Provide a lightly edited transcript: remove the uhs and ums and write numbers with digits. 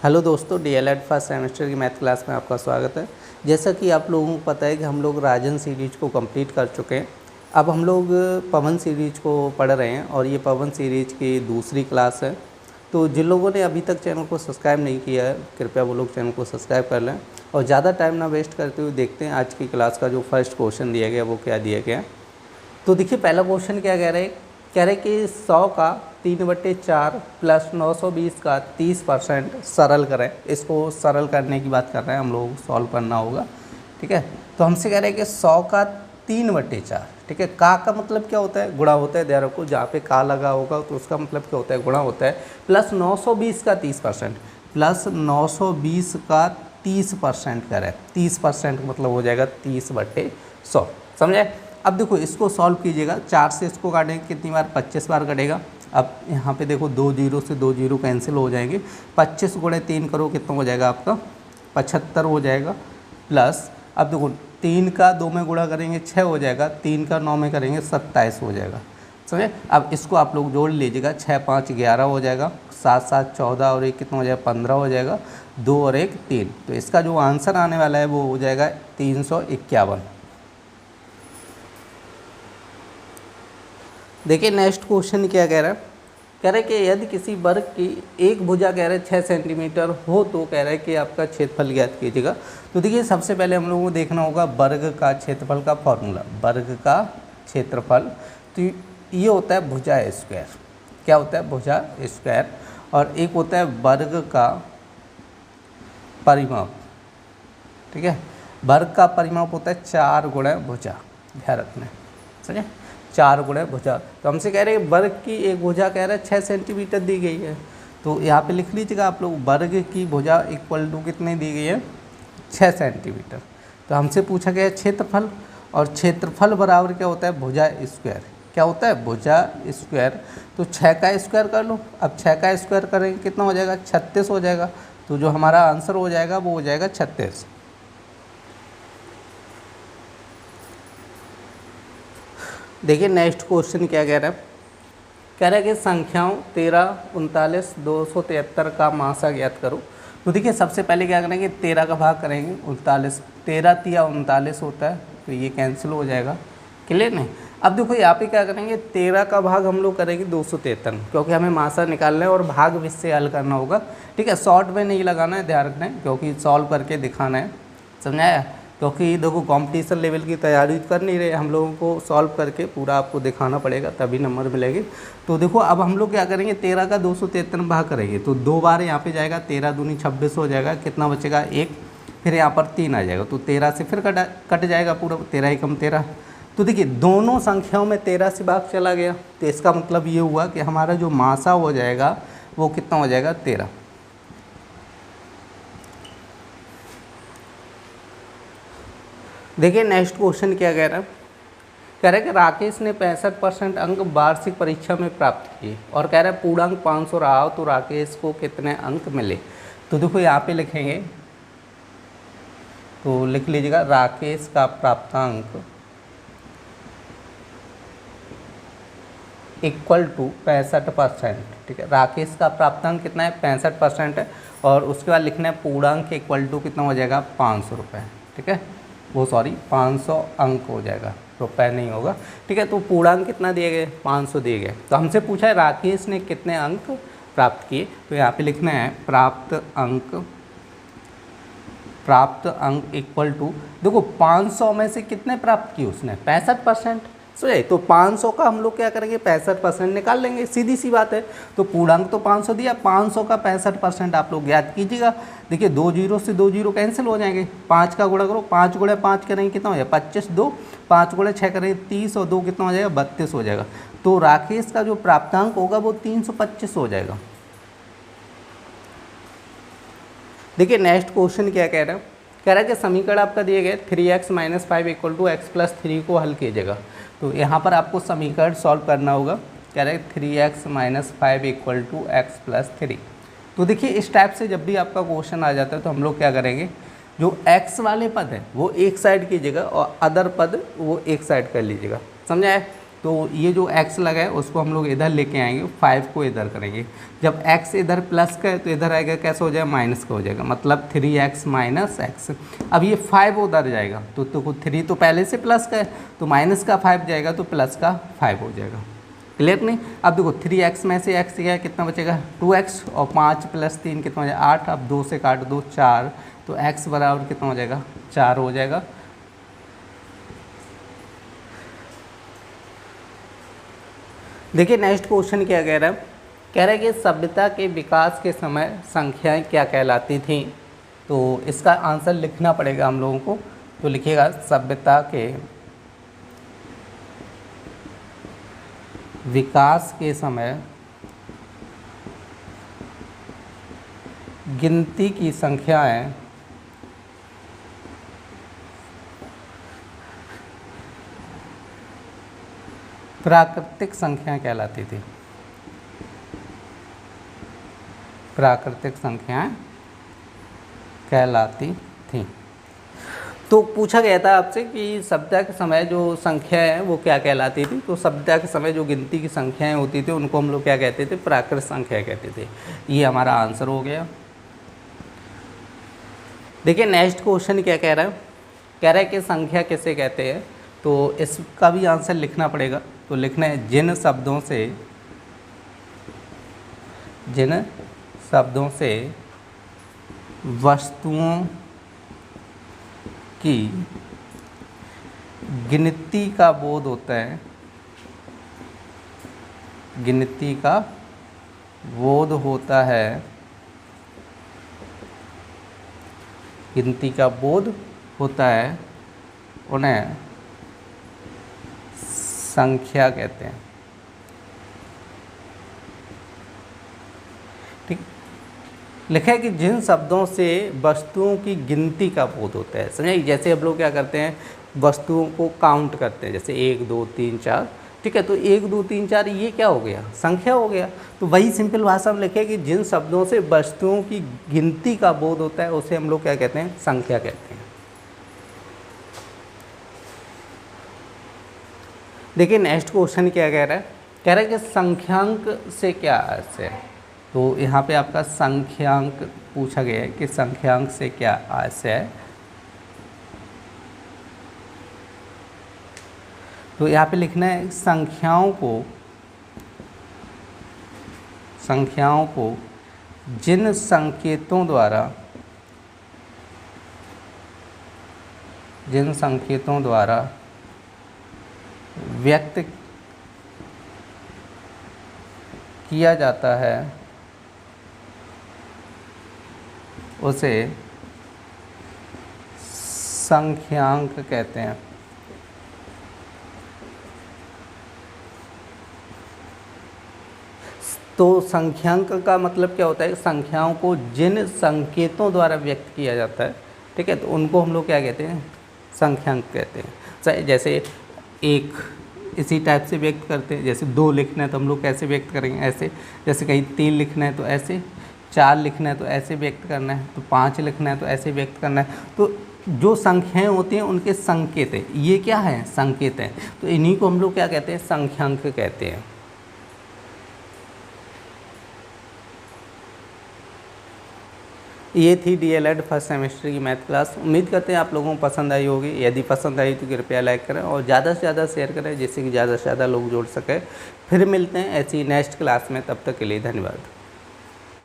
Hello दोस्तों, DElEd first semester की math class में आपका स्वागत है। जैसा कि आप लोगों को पता है कि हम लोग राजन सीरीज को कंप्लीट कर चुके हैं। अब हम लोग पवन सीरीज को पढ़ रहे हैं और ये पवन सीरीज की दूसरी क्लास है। तो जिन लोगों ने अभी तक चैनल को सब्सक्राइब नहीं किया है, कृपया वो लोग चैनल को सब्सक्राइब कर लें और ज़्यादा टाइम ना वेस्ट करते हुए देखते हैं आज की क्लास का जो फर्स्ट क्वेश्चन दिया गया वो क्या दिया गया। तो देखिए, पहला क्वेश्चन क्या कह रहे कि 100 का 3/4 प्लस 920 का 30% सरल करें। इसको सरल करने की बात कर रहे हैं, हम लोग सॉल्व करना होगा। ठीक है, तो हमसे कह रहे हैं कि 100 का 3/4। ठीक है, का मतलब क्या होता है? गुणा होता है। ध्यान रखो, जहाँ पे का लगा होगा तो उसका मतलब क्या होता है? गुणा होता है। प्लस 920 का 30%, प्लस 920 का 30% करें। 30% मतलब हो जाएगा 30/100। समझे? अब देखो, इसको सॉल्व कीजिएगा। 4 से इसको काटेंगे कितनी बार? 25 बार कटेगा। अब यहाँ पे देखो, 2 जीरो से 2 जीरो कैंसिल हो जाएंगे। 25 गुणे 3 करो, कितना हो जाएगा आपका? 75 हो जाएगा। प्लस अब देखो, 3 का 2 में गुणा करेंगे 6 हो जाएगा, 3 का 9 में करेंगे 27 हो जाएगा। समझे? अब इसको आप लोग जोड़ लीजिएगा। 6 5 11 हो जाएगा, 7 7 14 और 1 कितना हो जाएगा? 15 हो जाएगा। 2 और 1 3। तो इसका जो आंसर आने वाला है वो हो जाएगा 351। देखिए, नेक्स्ट क्वेश्चन क्या कह रहा है? कह रहे कि यदि किसी वर्ग की एक भुजा कह रहे 6 सेंटीमीटर हो तो कह रहे कि आपका क्षेत्रफल ज्ञात कीजिएगा। तो देखिए, सबसे पहले हम लोगों को देखना होगा वर्ग का क्षेत्रफल का फॉर्मूला। वर्ग का क्षेत्रफल तो ये होता है भुजा स्क्वायर। क्या होता है? भुजा स्क्वायर। और एक होता है वर्ग का परिमाप। ठीक है, वर्ग का परिमाप होता है 4 गुणा भुजा। ध्यान रखना है, समझे? 4 गुणा भुजा। तो हमसे कह रहे हैं वर्ग की एक भुजा कह रहा है 6 सेंटीमीटर दी गई है। तो यहाँ पे लिख लीजिएगा आप लोग, वर्ग की भुजा इक्वल टू कितनी दी गई है? 6 सेंटीमीटर। तो हमसे पूछा गया है क्षेत्रफल, और क्षेत्रफल बराबर क्या होता है? भुजा स्क्वायर। क्या होता है? भुजा स्क्वायर। तो 6 का स्क्वायर कर लो। अब 6 का स्क्वायर करेंगे कितना हो जाएगा? 36 हो जाएगा। तो जो हमारा आंसर हो जाएगा वो हो जाएगा 36। देखिए, नेक्स्ट क्वेश्चन क्या कह रहा है? कह रहा है कि संख्याओं 13, 39, 273 का मासा ज्ञात करो। तो देखिए, सबसे पहले क्या करेंगे? 13 का भाग करेंगे 39। 13 तिया 39 होता है, तो ये कैंसिल हो जाएगा। क्लियर नहीं? अब देखो, यहाँ पे क्या करेंगे? 13 का भाग हम लोग करेंगे 273, क्योंकि हमें मासा निकालना है और भाग विष से हल करना होगा। ठीक है, शॉर्ट में नहीं लगाना है, ध्यान रखना है, क्योंकि सॉल्व करके दिखाना है। समझाया? क्योंकि देखो, कंपटीशन लेवल की तैयारी कर नहीं रहे हम लोगों को, सॉल्व करके पूरा आपको दिखाना पड़ेगा, तभी नंबर मिलेंगे। तो देखो, अब हम लोग क्या करेंगे? 13 का 273 भाग करेंगे तो 2 बार यहाँ पे जाएगा। 13 दूनी 26 हो जाएगा। कितना बचेगा? 1। फिर यहाँ पर 3 आ जाएगा, तो 13 से फिर कट जाएगा पूरा। 13 एकम 13। तो देखिए, दोनों संख्याओं में 13 से भाग चला गया, तो इसका मतलब ये हुआ कि हमारा जो मासा हो जाएगा वो कितना हो जाएगा? 13। देखिए, नेक्स्ट क्वेश्चन क्या कह रहा है? कह रहा है कि राकेश ने 65% अंक वार्षिक परीक्षा में प्राप्त किए और कह रहा है पूर्णांक 500 रहा हो तो राकेश को कितने अंक मिले। तो देखो, यहाँ पे लिखेंगे, तो लिख लीजिएगा राकेश का प्राप्तांक इक्वल टू 65%। ठीक है, राकेश का प्राप्तांक कितना है? 65% है। और उसके बाद लिखना है पूर्णांक इक्वल टू कितना हो जाएगा? 500 रुपये। ठीक है, वो सॉरी 500 अंक हो जाएगा, रुपए नहीं होगा। ठीक है, तो पूर्णांक कितना दिए गए? 500 दिए गए। तो हमसे पूछा है राकेश ने कितने अंक प्राप्त किए। तो यहाँ पे लिखना है प्राप्त अंक इक्वल टू, देखो 500 में से कितने प्राप्त किए उसने? 65%। सही, तो 500 का हम लोग क्या करेंगे? 65% निकाल लेंगे, सीधी सी बात है। तो पूर्णांक तो 500 दिया, 500 का 65% आप लोग याद कीजिएगा। देखिए, 2 जीरो से 2 जीरो कैंसिल हो जाएंगे। 5 का गुणा करो, 5 गुणे 5 करेंगे कितना हो जाएगा? 25। 2 5 गुणे 6 करेंगे 30 और 2 कितना हो जाएगा? 32 हो जाएगा। तो राकेश का जो प्राप्तांक होगा वो 325 हो जाएगा। देखिए, नेक्स्ट क्वेश्चन क्या कह रहा है? कह रहा है कि समीकरण आपका दिए गए 3x - 5 इक्वल टू x + 3 को हल कीजिएगा। तो यहाँ पर आपको समीकरण सॉल्व करना होगा। कह रहे हैं 3x - 5 इक्वल टू x + 3। तो देखिए, इस टाइप से जब भी आपका क्वेश्चन आ जाता है तो हम लोग क्या करेंगे? जो x वाले पद है वो एक साइड कीजिएगा और अदर पद वो एक साइड कर लीजिएगा। समझा है? तो ये जो x लगा है उसको हम लोग इधर लेके आएंगे, 5 को इधर करेंगे। जब x इधर प्लस का है तो इधर आएगा कैसे हो जाएगा, माइनस का हो जाएगा, मतलब 3x माइनस एक्स। अब ये 5 उधर जाएगा तो 3 तो पहले से प्लस का है, तो माइनस का 5 जाएगा तो प्लस का 5 हो जाएगा। क्लियर नहीं? अब देखो 3x में से x गया, कितना बचेगा 2x, और 5 + 3 कितना हो जाएगा 8। अब 2 से काट दो 4, तो x बराबर कितना हो जाएगा 4 हो जाएगा। देखिए नेक्स्ट क्वेश्चन क्या कह रहा है, कह रहा है कि सभ्यता के विकास के समय संख्याएं क्या कहलाती थीं। तो इसका आंसर लिखना पड़ेगा हम लोगों को। तो लिखिएगा सभ्यता के विकास के समय गिनती की संख्याएं प्राकृतिक संख्याएं कहलाती थी। प्राकृतिक संख्याएं कहलाती थी। तो पूछा गया था आपसे कि सभ्यता के समय जो संख्या है वो क्या कहलाती थी। तो सभ्यता के समय जो गिनती की संख्याएं होती थी उनको हम लोग क्या कहते थे, प्राकृतिक संख्या कहते थे। ये हमारा आंसर हो गया। देखिए नेक्स्ट क्वेश्चन क्या कह रहा है, कह रहा है कि संख्या किसे कहते हैं। तो इसका भी आंसर लिखना पड़ेगा। तो लिखना है जिन शब्दों से वस्तुओं की गिनती का बोध होता है, गिनती का बोध होता है, गिनती का बोध होता है, उन्हें संख्या कहते हैं। ठीक, लिखा है कि जिन शब्दों से वस्तुओं की गिनती का बोध होता है, समझे। जैसे हम लोग क्या करते हैं, वस्तुओं को काउंट करते हैं, जैसे 1 2 3 4, ठीक है। तो 1 2 3 4 ये क्या हो गया, संख्या हो गया। तो वही सिंपल भाषा में लिखे कि जिन शब्दों से वस्तुओं की गिनती का बोध होता है उसे हम लोग क्या कहते हैं, संख्या कहते हैं। देखिए नेक्स्ट क्वेश्चन क्या कह रहा है, कह रहा है कि संख्यांक से क्या अर्थ है। तो यहाँ पे आपका संख्यांक पूछा गया है कि संख्यांक से क्या अर्थ है। तो यहाँ पे लिखना है संख्याओं को जिन संकेतों द्वारा व्यक्त किया जाता है उसे संख्यांक कहते हैं। तो संख्यांक का मतलब क्या होता है, संख्याओं को जिन संकेतों द्वारा व्यक्त किया जाता है, ठीक है, तो उनको हम लोग क्या कहते हैं, संख्यांक कहते हैं। जैसे 1 इसी टाइप से व्यक्त करते हैं, जैसे 2 लिखना है तो हम लोग कैसे व्यक्त करेंगे, ऐसे। जैसे कहीं 3 लिखना है तो ऐसे, 4 लिखना है तो ऐसे व्यक्त करना है, तो 5 लिखना है तो ऐसे व्यक्त करना है। तो जो संख्याएं होती हैं उनके संकेत है, ये क्या है, संकेत हैं। तो इन्हीं को हम लोग क्या कहते हैं, संख्यांक कहते हैं। ये थी DLED फर्स्ट सेमेस्टर की मैथ क्लास। उम्मीद करते हैं आप लोगों को पसंद आई होगी। यदि पसंद आई तो कृपया लाइक करें और ज़्यादा से ज़्यादा शेयर करें, जिससे कि ज़्यादा से ज़्यादा लोग जुड़ सकें। फिर मिलते हैं ऐसी नेक्स्ट क्लास में, तब तक के लिए धन्यवाद।